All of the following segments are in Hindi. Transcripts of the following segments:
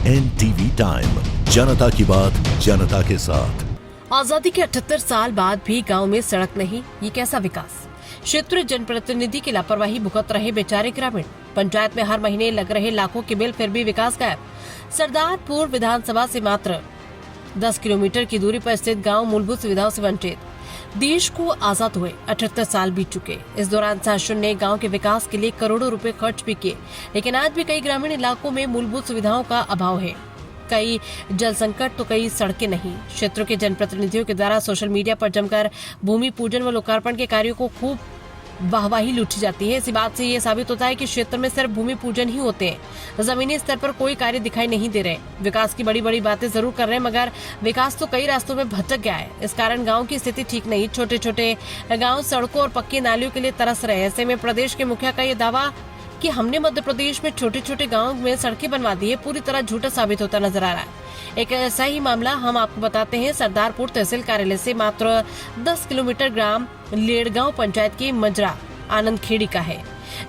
NTV टाइम, जनता की बात जनता के साथ। आजादी के 78 साल बाद भी गांव में सड़क नहीं, ये कैसा विकास। क्षेत्रीय जनप्रतिनिधि की लापरवाही भुगत रहे बेचारे ग्रामीण। पंचायत में हर महीने लग रहे लाखों के बिल, फिर भी विकास गायब। सरदारपुर विधानसभा से मात्र 10 किलोमीटर की दूरी पर स्थित गांव मूलभूत सुविधाओं से वंचित। देश को आजाद हुए 78 साल बीत चुके। इस दौरान शासन ने गांव के विकास के लिए करोड़ों रुपए खर्च भी किए, लेकिन आज भी कई ग्रामीण इलाकों में मूलभूत सुविधाओं का अभाव है। कई जल संकट तो कई सड़कें नहीं। क्षेत्रों के जनप्रतिनिधियों के द्वारा सोशल मीडिया पर जमकर भूमि पूजन व लोकार्पण के कार्यों को खूब वाहवाही लूटी जाती है। इसी बात से ये साबित होता है कि क्षेत्र में सिर्फ भूमि पूजन ही होते हैं, जमीनी स्तर पर कोई कार्य दिखाई नहीं दे रहे। विकास की बड़ी बड़ी बातें जरूर कर रहे हैं, मगर विकास तो कई रास्तों में भटक गया है। इस कारण गांव की स्थिति ठीक नहीं। छोटे छोटे गांव सड़कों और पक्की नालियों के लिए तरस रहे। ऐसे में प्रदेश के मुखिया का ये दावा कि हमने मध्य प्रदेश में छोटे छोटे गाँव में सड़कें बनवा दी है, पूरी तरह झूठा साबित होता नजर आ रहा है। एक ऐसा ही मामला हम आपको बताते हैं। सरदारपुर तहसील कार्यालय से मात्र 10 किलोमीटर ग्राम लेड़गांव पंचायत की मजरा आनंद खेड़ी का है,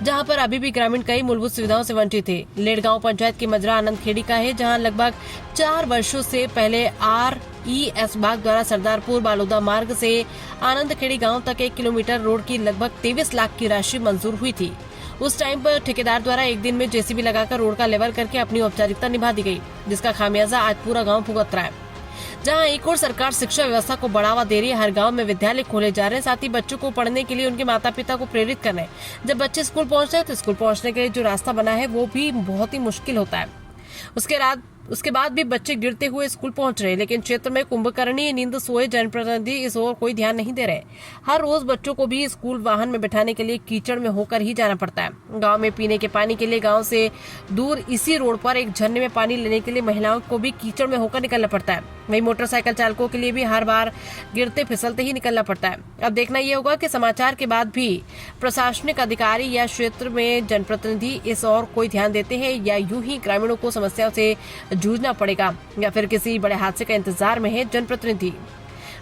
जहां पर अभी भी ग्रामीण कई मूलभूत सुविधाओं से वंचित थे। लेड़गांव पंचायत की मजरा आनंद खेड़ी का है, जहां लगभग 4 वर्षों से पहले RES बाग द्वारा सरदारपुर बालोदा मार्ग से आनंद खेड़ी गाँव तक 1 किलोमीटर रोड की लगभग 23 लाख की राशि मंजूर हुई थी। उस टाइम पर ठेकेदार द्वारा एक दिन में JCB लगाकर रोड का लेवल करके अपनी औपचारिकता निभा दी गई, जिसका खामियाजा आज पूरा गांव भुगत रहा है। जहां एक और सरकार शिक्षा व्यवस्था को बढ़ावा दे रही है, हर गांव में विद्यालय खोले जा रहे हैं, साथ ही बच्चों को पढ़ने के लिए उनके माता पिता को प्रेरित कर रहे हैं। जब बच्चे स्कूल पहुंचते हैं तो स्कूल पहुंचने के लिए जो रास्ता बना है वो भी बहुत ही मुश्किल होता है। उसके बाद भी बच्चे गिरते हुए स्कूल पहुंच रहे हैं, लेकिन क्षेत्र में कुंभकर्णी नींद सोए जनप्रतिनिधि इस ओर कोई ध्यान नहीं दे रहे। हर रोज बच्चों को भी स्कूल वाहन में बैठाने के लिए कीचड़ में होकर ही जाना पड़ता है। गांव में पीने के पानी के लिए गांव से दूर इसी रोड पर एक झरने में पानी लेने के लिए महिलाओं को भी कीचड़ में होकर निकलना पड़ता है। वही मोटरसाइकिल चालकों के लिए भी हर बार गिरते फिसलते ही निकलना पड़ता है। अब देखना यह होगा कि समाचार के बाद भी प्रशासनिक अधिकारी या क्षेत्र में जनप्रतिनिधि इस ओर कोई ध्यान देते हैं, या यूं ही ग्रामीणों को समस्याओं से जूझना पड़ेगा, या फिर किसी बड़े हादसे का इंतजार में है जनप्रतिनिधि।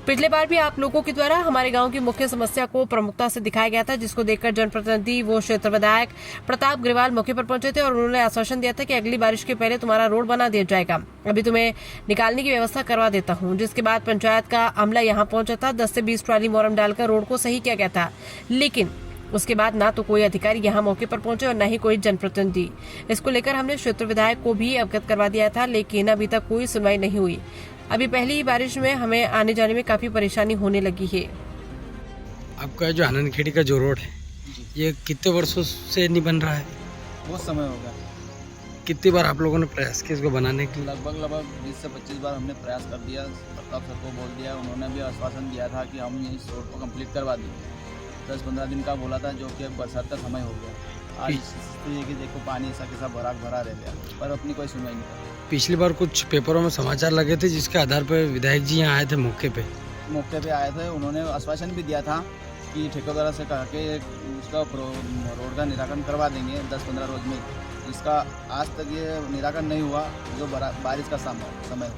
पिछले बार भी आप लोगों के द्वारा हमारे गांव की मुख्य समस्या को प्रमुखता से दिखाया गया था, जिसको देखकर जनप्रतिनिधि वो क्षेत्र विधायक प्रताप ग्रेवाल मौके पर पहुंचे थे और उन्होंने आश्वासन दिया था कि अगली बारिश के पहले तुम्हारा रोड बना दिया जाएगा, अभी तुम्हें निकालने की व्यवस्था करवा देता हूं। जिसके बाद पंचायत का अमला यहाँ पहुंचा था। 10 से 20 ट्राली मोरम डालकर रोड को सही किया गया था, लेकिन उसके बाद ना तो कोई अधिकारी यहाँ मौके पर पहुंचे और न ही कोई जनप्रतिनिधि। इसको लेकर हमने क्षेत्र विधायक को भी अवगत करवा दिया था, लेकिन अभी तक कोई सुनवाई नहीं हुई। अभी पहली ही बारिश में हमें आने जाने में काफी परेशानी होने लगी है। आपका जो आनंद खेड़ी का जो रोड है, ये कितने वर्षों से नहीं बन रहा है? बहुत समय हो गया। कितनी बार आप लोगों ने प्रयास किया इसको बनाने के लिए? लगभग 20 से 25 बार हमने प्रयास कर दिया। प्रताप सर को बोल दिया, उन्होंने भी आश्वासन दिया था कि हम इस रोड को कंप्लीट करवा देंगे। 10-15 दिन का बोला था, जो कि अब बरसात का समय हो गया। आज स्थिति कि देखो पानी ऐसा कैसा भरा रह गया, पर अपनी कोई सुनवाई नहीं कर। पिछली बार कुछ पेपरों में समाचार लगे थे, जिसके आधार पर विधायक जी यहाँ आए थे मौके पे आए थे। उन्होंने आश्वासन भी दिया था कि ठेकेदार से कहा कि उसका रोड का निराकरण करवा देंगे 10-15 रोज में। इसका आज तक ये निराकरण नहीं हुआ, जो बारिश का समय हो।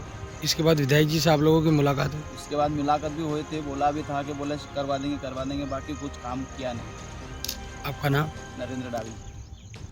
इसके बाद विधायक जी से आप लोगों की मुलाकात हुई? उसके बाद मुलाकात भी हुई थी, बोला भी था कि बोले करवा देंगे, बाकी कुछ काम किया नहीं। आपका नाम? नरेंद्र डावी।